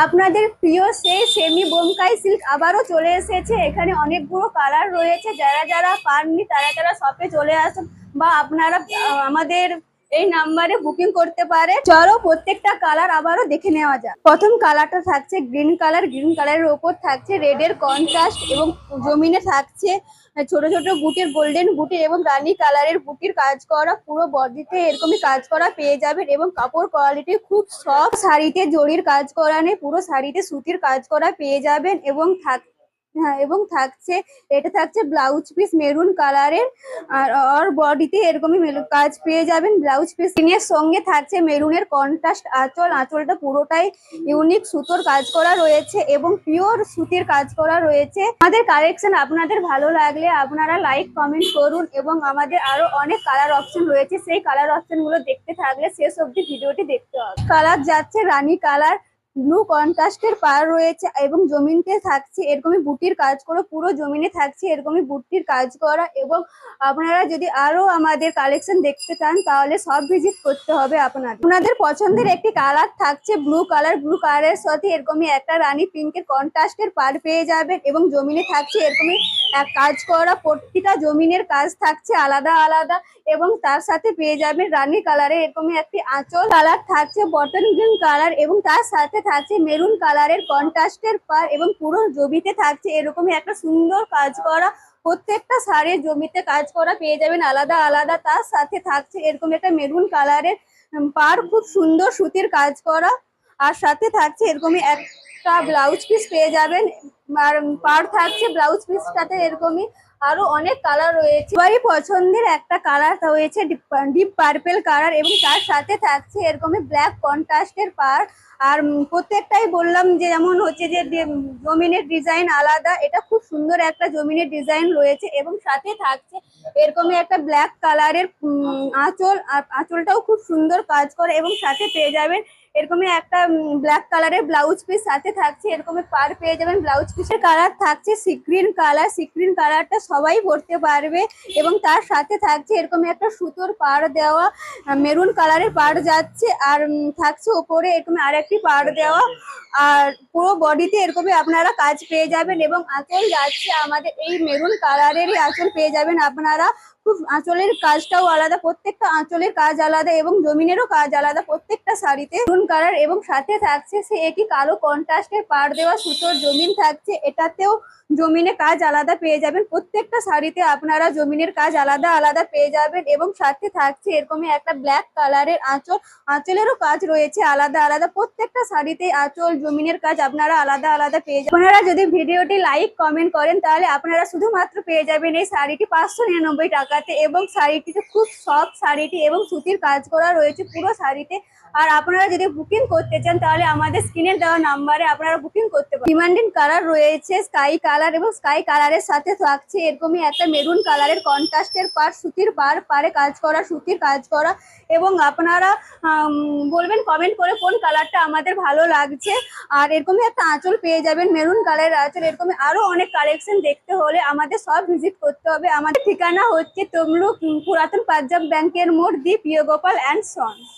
আপনাদের প্রিয় সেই সেমি বোমকাই সিল্ক আবারও চলে এসেছে। এখানে অনেকগুলো কালার রয়েছে। যারা যারা পাননি তারা তারা শপে চলে আসুন, বা আপনারা আমাদের এই নাম্বারে বুকিং করতে পারে। চলো প্রত্যেকটা কালার আবারও দেখে নেওয়া যাক। প্রথম কালারটা থাকছে গ্রিন কালার। গ্রিন কালারের ওপর থাকছে রেডের কন্ট্রাস্ট এবং জমিনে থাকছে ছোট ছোট বুটির, গোল্ডেন বুটি এবং রানী কালারের বুটির কাজ করা। পুরো বডিতে এরকমই কাজ করা পেয়ে যাবেন এবং কাপড় কোয়ালিটি খুব সফট। শাড়িতে জরির কাজ করা নেই, পুরো শাড়িতে সুতির কাজ করা পেয়ে যাবেন। এবং এবং থাকছে, এটা থাকছে ব্লাউজ পিস মেরুন কালারের। আর বডিতে এরকমই কাজ পেয়ে যাবেন ব্লাউজ পিস। এর সঙ্গে থাকছে মেরুনের কন্ট্রাস্ট আঁচল। আঁচলটা পুরোটাই ইউনিক সুতোর কাজ করা রয়েছে এবং পিওর সুতির কাজ করা রয়েছে। আমাদের কালেকশন আপনাদের ভালো লাগলে আপনারা লাইক কমেন্ট করুন, এবং আমাদের আরো অনেক কালার অপশন রয়েছে। সেই কালার অপশন গুলো দেখতে থাকলে শেষ অবধি ভিডিওটি দেখতে হবে। কালার যাচ্ছে রানী কালার, ব্লু কন্ট্রাস্টের পার রয়েছে এবং জমিনতে থাকছে এরকমই বুটির কাজ করা। পুরো জমিনে থাকছে এরকমই বুটির কাজ করা। এবং আপনারা যদি আরো আমাদের কালেকশন দেখতে চান তাহলে সব ভিজিট করতে হবে আপনাদের পছন্দের একটি কালার থাকছে ব্লু কালার। ব্লু কালারের সাথে এরকমই একটা রানী পিঙ্কের কন্ট্রাস্টের পার পেয়ে যাবেন এবং জমিনে থাকছে এরকমই কাজ করা। প্রতিটা জমিনের কাজ থাকছে আলাদা আলাদা এবং তার সাথে পেয়ে যাবেন রানী কালারে এরকমই একটি আঁচল। কালার থাকছে বটল গ্রিন কালার এবং তার সাথে থাকছে মেরুন কালারের কন্ট্রাস্টের পার এবং পুরো জমিতে থাকছে এরকমই একটা সুন্দর কাজ করা। প্রত্যেকটা শাড়ির জমিতে কাজ করা পেয়ে যাবেন আলাদা আলাদা। তার সাথে থাকছে এরকম একটা মেরুন কালারের পার, খুব সুন্দর সুতির কাজ করা। আর সাথে থাকছে এরকমই একটা ব্লাউজ পিস পেয়ে যাবেন। আর পার থাকছে ব্লাউজ পিসটাতে এরকমই আরো অনেক কালার রয়েছে। সবারই পছন্দের একটা কালার রয়েছে ডিপ পার্পেল কালার এবং তার সাথে থাকছে এরকমই ব্ল্যাক কন্ট্রাস্টের পার। আর প্রত্যেকটাই বললাম যে যেমন হচ্ছে যে জমিনের ডিজাইন আলাদা, এটা খুব সুন্দর একটা জমিনের ডিজাইন রয়েছে এবং সাথে থাকছে এরকমই একটা ব্ল্যাক কালারের আঁচল। আর আঁচলটাও খুব সুন্দর কাজ করে এবং সাথে পেয়ে যাবেন এরকমই একটা ব্ল্যাক কালারের ব্লাউজ পিস। সাথে থাকছে এরকমই পার পেয়ে যাবেন। ব্লাউজ পিসের কালার থাকছে সিক্রিন কালার। সিক্রিন কালারটা সবাই পরতে পারবে এবং তার সাথে থাকছে এরকমই একটা সুতোর পার দেওয়া মেরুন কালারের পার যাচ্ছে। আর থাকছে ওপরে এরকম আরেকটি পার দেওয়া। আর পুরো বডিতে এরকমই আপনারা কাজ পেয়ে যাবেন এবং আঁচল যাচ্ছে আমাদের এই মেরুন কালারেরই আঁচল পেয়ে যাবেন আপনারা। খুব আঁচলের কাজটাও আলাদা, প্রত্যেকটা আঁচলের কাজ আলাদা এবং জমিনেরও কাজ আলাদা প্রত্যেকটা শাড়িতে। মেরুন কালার এবং সাথে থাকছে সে একই কালো কন্ট্রাস্টের পার দেওয়া সুতোর জমিন থাকছে। এটাতেও জমিনে কাজ আলাদা পেয়ে যাবেন। প্রত্যেকটা শাড়িতে আপনারা জমিনের কাজ আলাদা আলাদা পেয়ে যাবেন এবং সাথে থাকছে এরকমই একটা ব্ল্যাক কালারের আঁচল। আঁচলেরও কাজ রয়েছে আলাদা আলাদা। প্রত্যেকটা শাড়িতে আঁচল জমিনের কাজ আপনারা আলাদা আলাদা পেয়ে যাবেন। আপনারা যদি ভিডিওটি লাইক কমেন্ট করেন তাহলে আপনারা শুধুমাত্র পেয়ে যাবেন এই শাড়িটি 599 টাকাতে। এবং শাড়িটিতে খুব সফট শাড়িটি এবং সুতির কাজ করা রয়েছে পুরো শাড়িতে। আর আপনারা যদি বুকিং করতে চান তাহলে আমাদের স্ক্রিনে দেওয়া নাম্বারে আপনারা বুকিং করতে পারেন। ডিমান্ডিং কালার রয়েছে স্কাই কালার এবং স্কাই কালারের সাথে থাকছে এরকমই একটা মেরুন কালারের কন্ট্রাস্টের পার, সুতির পারে কাজ করা, সুতির কাজ করা। এবং আপনারা বলবেন কমেন্ট করে কোন কালারটা আমাদের ভালো লাগছে। আর এরকমই একটা আঁচল পেয়ে যাবেন মেরুন কালারের আঁচল। এরকমই আরো অনেক কালেকশন দেখতে হলে আমাদের সব ভিজিট করতে হবে। আমাদের ঠিকানা হচ্ছে তমলুক পুরাতন পাঞ্জাব ব্যাংকের মোড়, দি প্রিয় গোপাল অ্যান্ড সন্স।